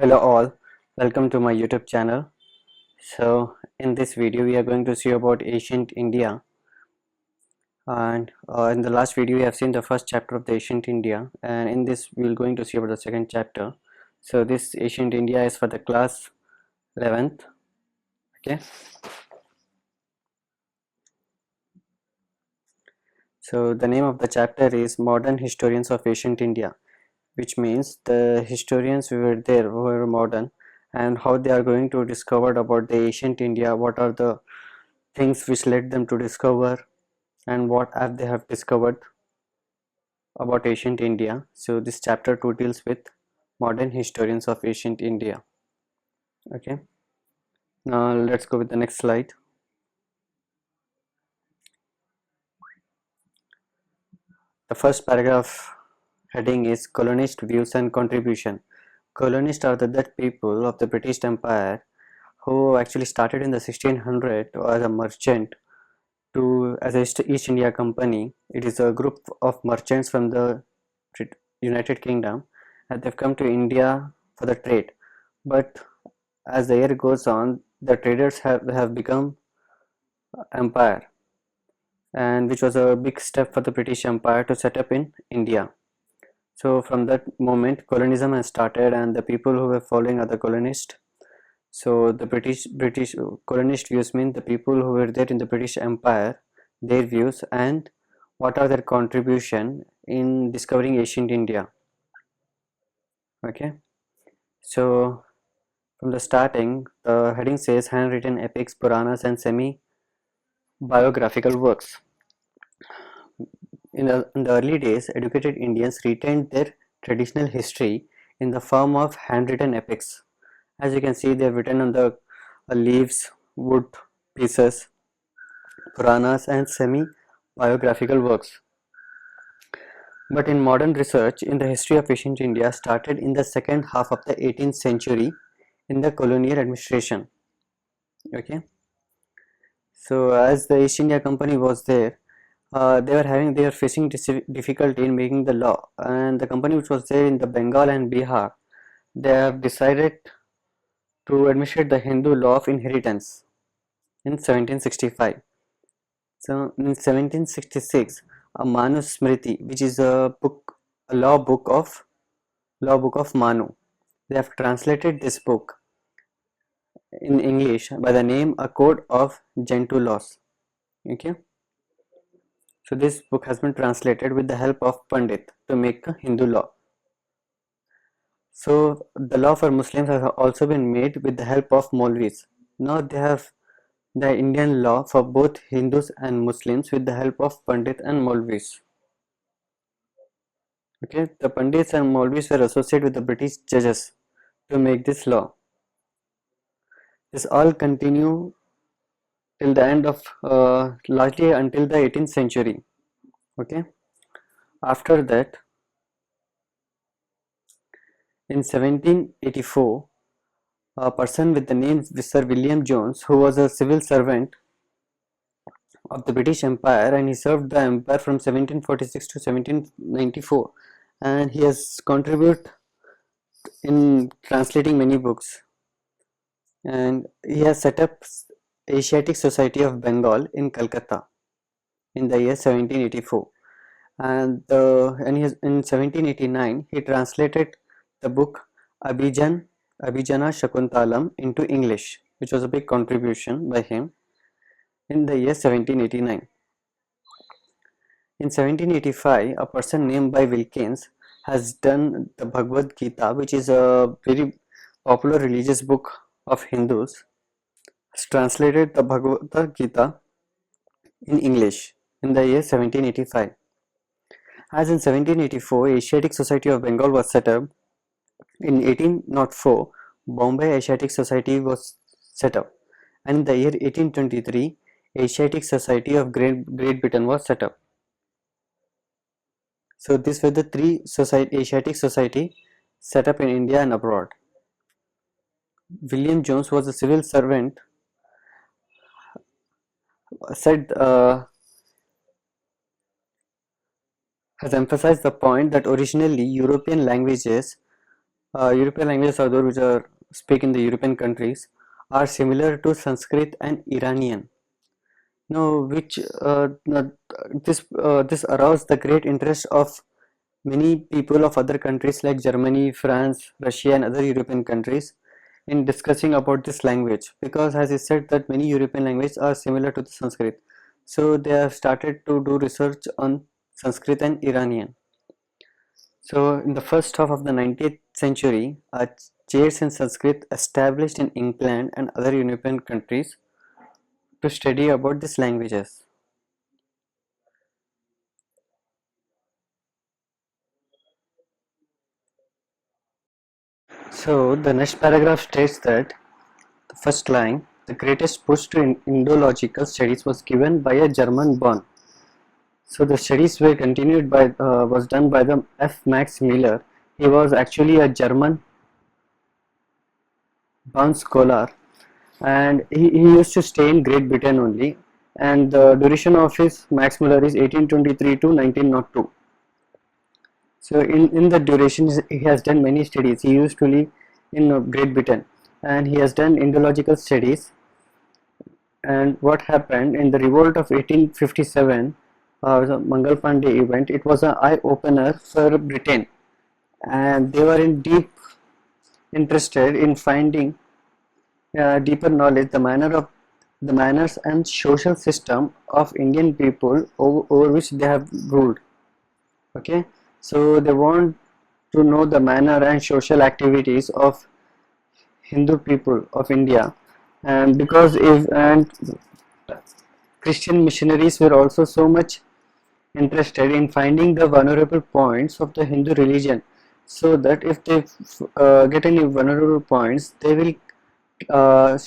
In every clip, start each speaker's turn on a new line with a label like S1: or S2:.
S1: Hello all, welcome to my YouTube channel. So in this video we are going to see about ancient India, and in the last video we have seen the first chapter of the ancient India, and in this we are going to see about the second chapter. So this ancient India is for the class 11th. Okay, so the name of the chapter is Modern Historians of Ancient India, which means the historians who were there who were modern and how they are going to discover about the ancient India, what are the things which led them to discover and what have they have discovered about ancient India. So this chapter 2 deals with modern historians of ancient India. Okay, now let's go with the next slide. The first paragraph heading is colonist views and contribution. Colonists are the Dutch people of the British Empire who actually started in the 1600 as a merchant to as a East India Company. It is a group of merchants from the United Kingdom, and they've come to India for the trade. But as the year goes on, the traders have become empire, and which was a big step for the British Empire to set up in India. So from that moment, colonialism has started, and the people who were following are the colonists. So the British colonist views mean the people who were there in the British Empire, their views and what are their contribution in discovering ancient India. Okay, so from the starting, the heading says handwritten epics, Puranas and semi-biographical works. In the early days, educated Indians retained their traditional history in the form of handwritten epics. As you can see, they have written on the leaves, wood pieces, Puranas and semi-biographical works. But in modern research in the history of ancient India started in the second half of the 18th century in the colonial administration. Okay, so as the East India Company was there, they were facing difficulty in making the law, and the company which was there in the Bengal and Bihar, they have decided to administrate the Hindu law of inheritance in 1765. So in 1766, a Manu Smriti, which is a law book of Manu, they have translated this book in English by the name A Code of Gentoo Laws. Okay, so this book has been translated with the help of Pandit to make a Hindu law. So the law for Muslims has also been made with the help of Maulvis. Now they have the Indian law for both Hindus and Muslims with the help of Pandit and Maulvis. Okay, the Pandits and Maulvis were associated with the British judges to make this law. This all continue till the end of largely until the 18th century. Okay, after that, in 1784, a person with the name Sir William Jones, who was a civil servant of the British Empire, and he served the empire from 1746 to 1794, and he has contributed in translating many books, and he has set up Asiatic Society of Bengal in Calcutta in the year 1784, and in 1789 he translated the book Abhijana Shakuntalam into English, which was a big contribution by him in the year 1789. In 1785, a person named by Wilkins has done the Bhagavad Gita, which is a very popular religious book of Hindus. Has translated the Bhagavad Gita in English in the year 1785. As in 1784, Asiatic Society of Bengal was set up. In 1804, Bombay Asiatic Society was set up, and in the year 1823, Asiatic Society of Great Britain was set up. So these were the three Asiatic Society set up in India and abroad. William Jones was a civil servant, has emphasized the point that originally European languages European languages are those which are speak in the European countries are similar to Sanskrit and Iranian. Now, this aroused the great interest of many people of other countries like Germany, France, Russia, and other European countries in discussing about this language, because as I said that many European languages are similar to the Sanskrit. So they have started to do research on Sanskrit and Iranian. So in the first half of the 19th century, chairs in Sanskrit established in England and other European countries to study about these languages. So the next paragraph states that the first line, the greatest push to Indological studies was given by a German born. So the studies were continued by was done by the F. Max Miller. He was actually a German born scholar, and he used to stay in Great Britain only, and the duration of his Max Muller is 1823 to 1902. So in the duration he has done many studies. He used to live in Great Britain, and he has done Indological studies. And what happened in the revolt of 1857, the Mangal Pandey event, it was an eye-opener for Britain, and they were in deep interested in finding deeper knowledge the manners and social system of Indian people over which they have ruled. Okay, so they want to know the manner and social activities of Hindu people of India, and because if and Christian missionaries were also so much interested in finding the vulnerable points of the Hindu religion, so that if they get any vulnerable points, they will uh,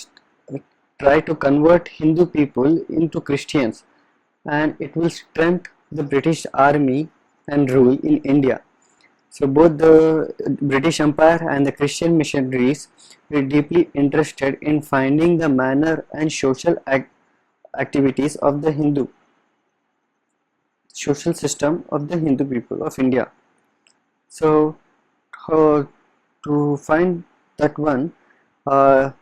S1: try to convert Hindu people into Christians, and it will strengthen the British army and rule in India. So both the British Empire and the Christian missionaries were deeply interested in finding the manner and social activities of the Hindu social system of the Hindu people of India. So to find that one, uh,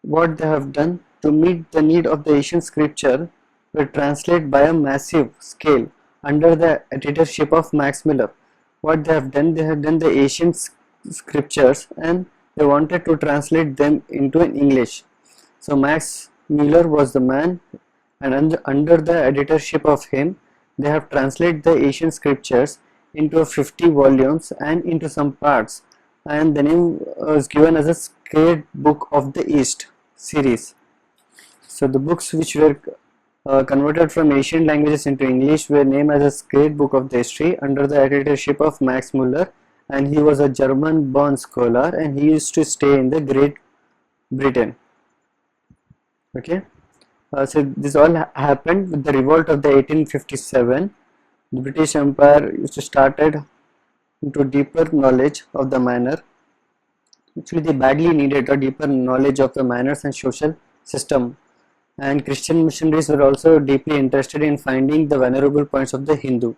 S1: what they have done to meet the need of the Asian scripture were translated by a massive scale under the editorship of Max Miller. What they have done the Asian scriptures, and they wanted to translate them into an English. So Max Miller was the man, and under the editorship of him, they have translated the Asian scriptures into 50 volumes and into some parts, and the name was given as a Sacred Book of the East series. So the books which were converted from Asian languages into English were named as a Great Book of the History under the editorship of Max Muller, and he was a German born scholar, and he used to stay in the Great Britain. Okay, so this all happened with the revolt of the 1857. The British Empire used to started into deeper knowledge of the manner. Actually, they badly needed a deeper knowledge of the manners and social system, and Christian missionaries were also deeply interested in finding the vulnerable points of the Hindu.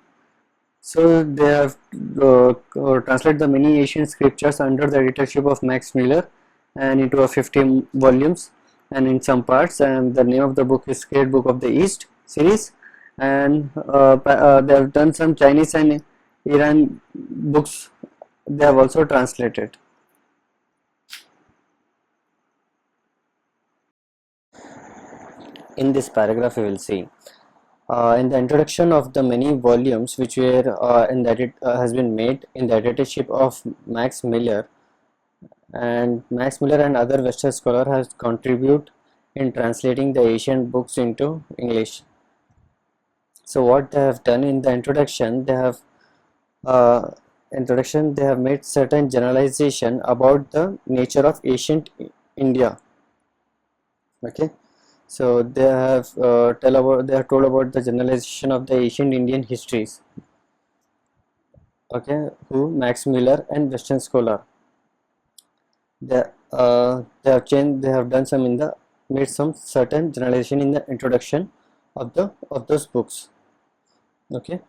S1: So they have translated the many ancient scriptures under the editorship of Max Miller and into a 50 volumes and in some parts, and the name of the book is Great Book of the East series, and they have done some Chinese and Iran books they have also translated. In this paragraph we will see in the introduction of the many volumes which were in that it has been made in the editorship of Max Miller, and Max Miller and other Western scholar has contributed in translating the Asian books into English. So what they have done in the uh, introduction they have made certain generalization about the nature of ancient India. Okay, so they have told about the generalization of the ancient Indian histories. Okay, who Max Miller and Western scholar. They have changed. They have done some in the made some certain generalization in the introduction of those books. Okay,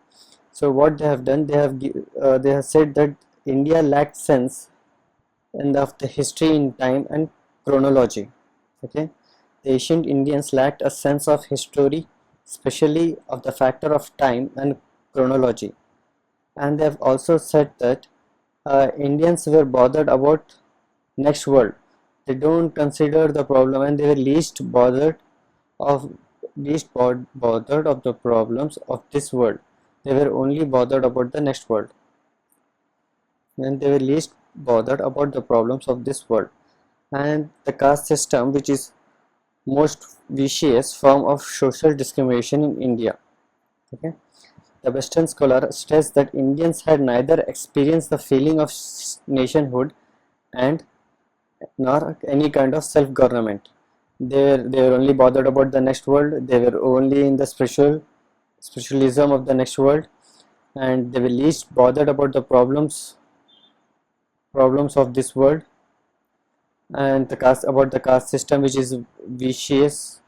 S1: so what they have done, they have said that India lacked sense and of the history in time and chronology. Okay, the ancient Indians lacked a sense of history, especially of the factor of time and chronology. And they have also said that Indians were bothered about next world. They don't consider the problem, and they were of bothered of the problems of this world. They were only bothered about the next world, and they were least bothered about the problems of this world. And the caste system, which is most vicious form of social discrimination in India. Okay, the Western scholar stressed that Indians had neither experienced the feeling of nationhood and nor any kind of self-government. They were only bothered about the next world. They were only in the spiritualism of the next world, and they were least bothered about the problems of this world, and the caste system, which is vicious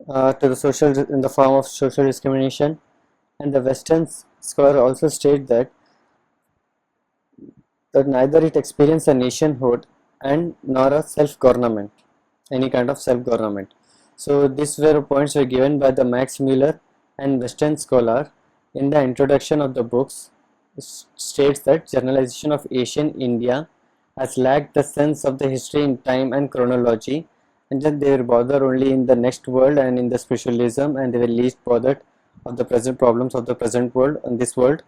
S1: to the social in the form of social discrimination. And the Western scholar also state that neither it experienced a nationhood and nor a self-government, any kind of self-government. So these were points were given by the Max Muller and Western scholar in the introduction of the books. States that generalization of Asian India has lacked the sense of the history in time and chronology, and that they were bothered only in the next world and in the spiritualism, and they were least bothered of the present problems of the present world and this world.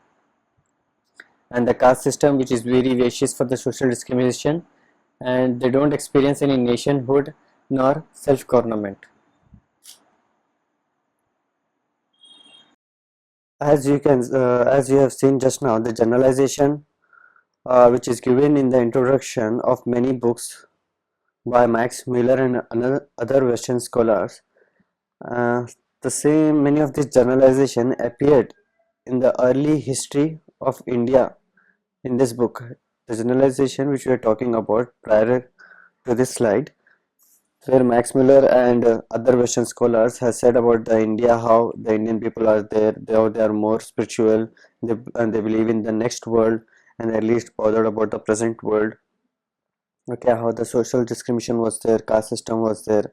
S1: And the caste system, which is very vicious for the social discrimination, and they don't experience any nationhood nor self-government. As you have seen just now, the generalization which is given in the introduction of many books by Max Muller and other Western scholars, uh, many of this generalization appeared in the early history of India in this book. The generalization which we are talking about prior to this slide, where Max Muller and other Western scholars has said about the India, how the Indian people are there, they are more spiritual, and they believe in the next world, and at least bothered about the present world. Okay, how the social discrimination was there, caste system was there,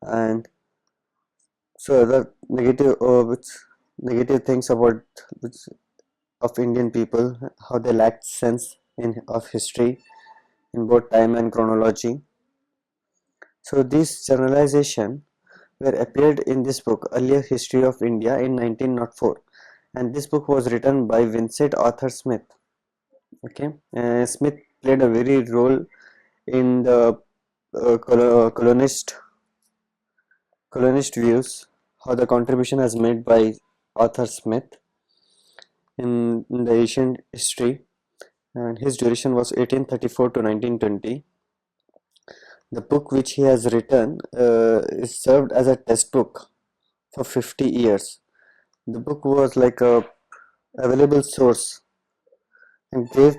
S1: and so the negative things about which, of Indian people, how they lacked sense in of history in both time and chronology. So this generalization were appeared in this book, Earlier History of India, in 1904, and this book was written by Vincent Arthur Smith. Okay, Smith played a very role in the colonist views, how the contribution has made by Arthur Smith in the Asian history, and his duration was 1834 to 1920. The book which he has written is served as a textbook for 50 years. The book was like a available source and gave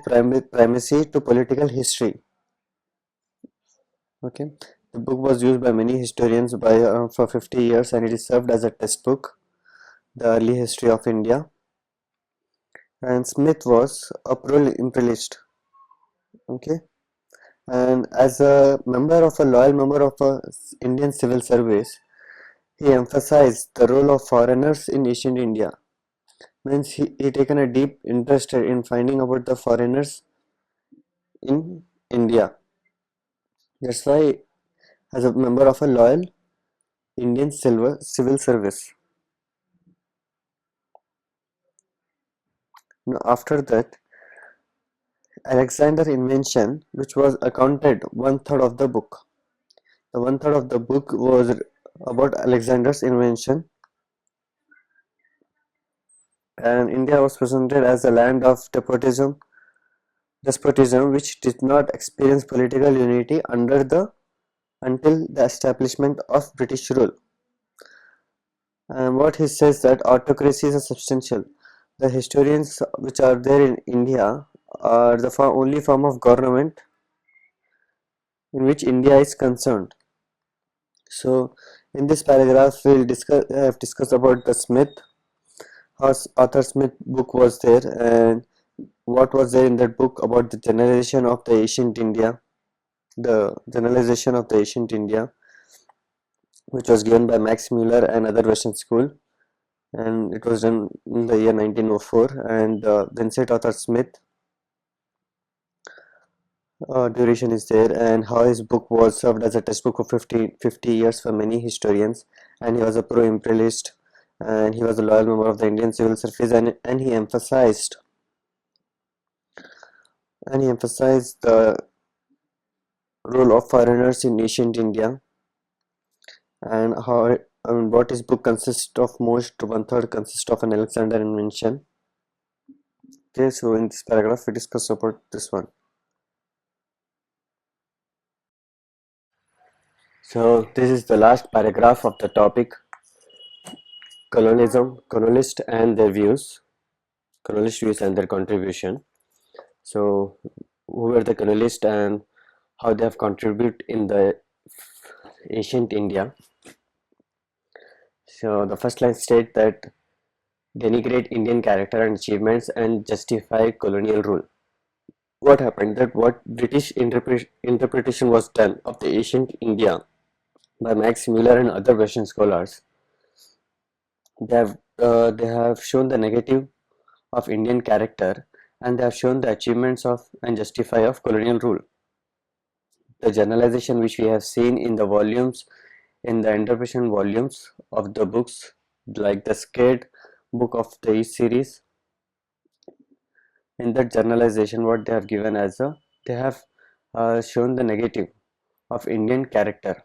S1: primacy to political history. Okay, the book was used by many historians for 50 years, and it is served as a textbook, the early history of India. And Smith was a pro-imperialist. Okay, and as a loyal member of a Indian civil service, he emphasized the role of foreigners in ancient India. Means he taken a deep interest in finding about the foreigners in India. That's why, as a member of a loyal Indian civil service. Now, after that, Alexander invention, which was accounted one third of the book. The one third of the book was about Alexander's invention, and India was presented as a land of despotism which did not experience political unity until the establishment of British rule. And what he says that autocracy is a substantial. The historians which are there in India are the only form of government in which India is concerned. So, in this paragraph, we'll have discussed about the Smith, how Arthur Smith book was there, and what was there in that book about the generalization of the ancient India, the generalization of the ancient India, which was given by Max Muller and other Western school, and it was done in the year 1904, and the NCERT author Smith duration is there, and how his book was served as a textbook for 50 years for many historians, and he was a pro-imperialist, and he was a loyal member of the Indian civil service, and he emphasized the role of foreigners in ancient India, and how what his book consists of. Most one-third consists of an Alexander invention. Okay, so in this paragraph we discuss about this one. So this is the last paragraph of the topic colonialism, colonialist views and their contribution. So who were the colonialists and how they have contributed in the ancient India. So the first line states that denigrate Indian character and achievements and justify colonial rule. What happened? That what British interpretation was done of the ancient India by Max Muller and other Western scholars. They have shown the negative of Indian character, and they have shown the achievements of and justify of colonial rule. The generalization which we have seen in the volumes, in the interpretation volumes of the books, like the scared book of the East series, in that generalization what they have given as a, they have shown the negative of Indian character,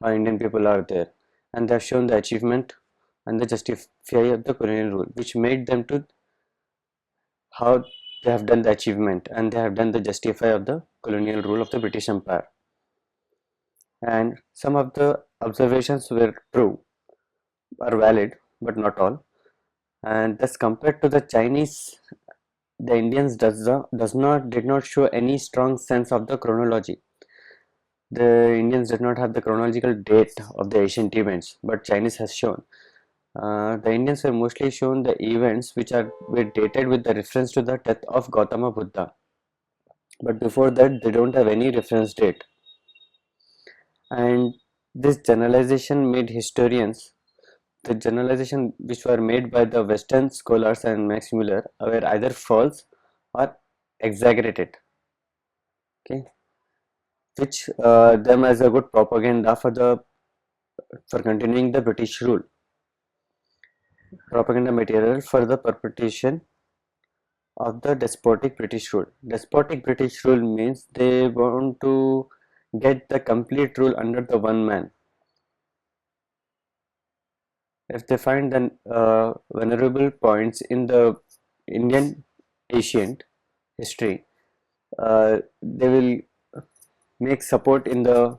S1: how Indian people are there, and they have shown the achievement and the justify of the colonial rule, which made them to how they have done the achievement and they have done the justify of the colonial rule of the British Empire. And some of the observations were true, are valid, but not all. And thus compared to the Chinese, the Indians did not show any strong sense of the chronology. The Indians did not have the chronological date of the ancient events, but Chinese has shown. The Indians were mostly shown the events which were dated with the reference to the death of Gautama Buddha, but before that they don't have any reference date. And this generalization made historians, the generalization which were made by the Western scholars and Max Muller were either false or exaggerated. Okay, which them as a good propaganda for continuing the British rule, propaganda material for the perpetration of the despotic British rule. Despotic British rule means they want to get the complete rule under the one man. If they find the vulnerable points in the Indian ancient history, they will make support in the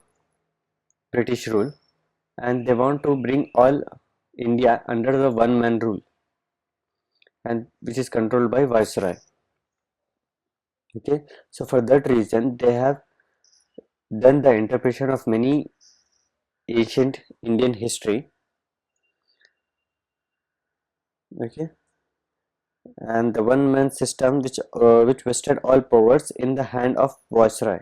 S1: British rule, and they want to bring all India under the one man rule, and which is controlled by Viceroy. Okay, so for that reason they have done the interpretation of many ancient Indian history. Okay, and the one man system which vested all powers in the hand of Viceroy.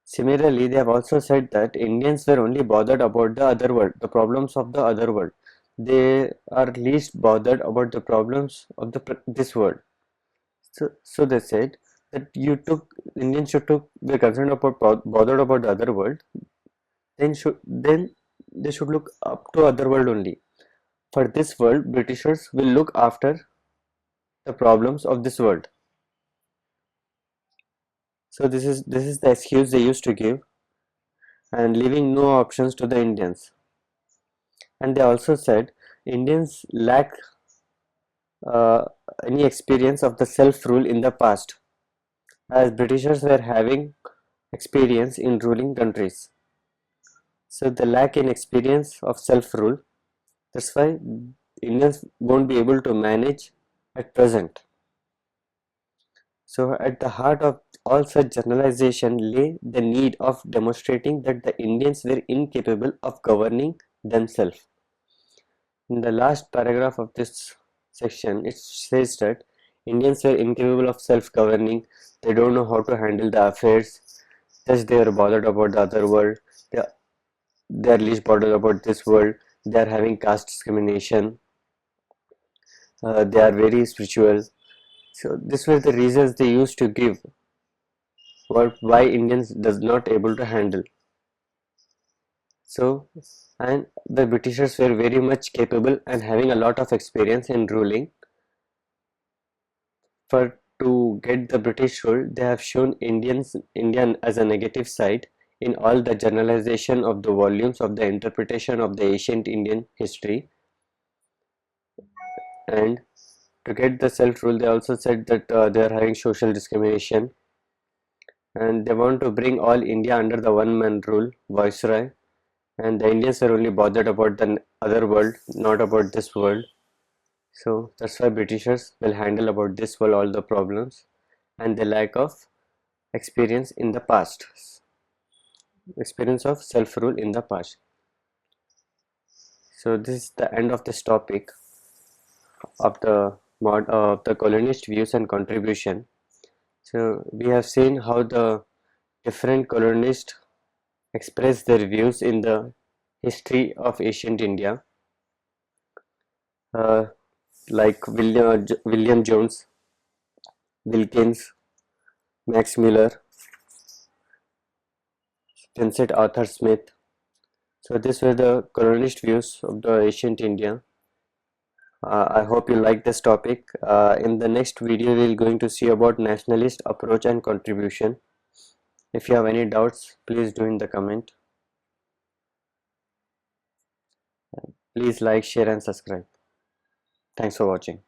S1: Similarly, they have also said that Indians were only bothered about the other world, the problems of the other world. They are least bothered about the problems of this world. So they said that Indians should be concerned about bothered about the other world. Then they should look up to other world only. For this world, Britishers will look after the problems of this world. So this is the excuse they used to give, and leaving no options to the Indians. And they also said Indians lack uh, any experience of the self-rule in the past, as Britishers were having experience in ruling countries. So they lack in experience of self-rule. That's why Indians won't be able to manage at present. So at the heart of all such generalization lay the need of demonstrating that the Indians were incapable of governing themselves. In the last paragraph of this section, it says that Indians were incapable of self-governing. They don't know how to handle the affairs. Just they are bothered about the other world. They, they are least bothered about this world. They are having caste discrimination. They are very spiritual. So these were the reasons they used to give why Indians does not able to handle. So, and the Britishers were very much capable and having a lot of experience in ruling. For to get the British rule, they have shown Indian as a negative side in all the generalization of the volumes of the interpretation of the ancient Indian history. And to get the self-rule, they also said that they are having social discrimination, and they want to bring all India under the one-man rule, viceroy. And the Indians are only bothered about the other world, not about this world. So that's why Britishers will handle about this world all the problems and the lack of experience in the past, experience of self-rule in the past. So this is the end of this topic of the colonist views and contribution. So we have seen how the different colonists express their views in the history of ancient India, uh, like William Jones, Wilkins, Max Muller, Vincent Arthur Smith. So these were the colonist views of the ancient India. I hope you like this topic. In the next video, we're going to see about nationalist approach and contribution. If you have any doubts, please do in the comment. Please like, share and subscribe. Thanks for watching.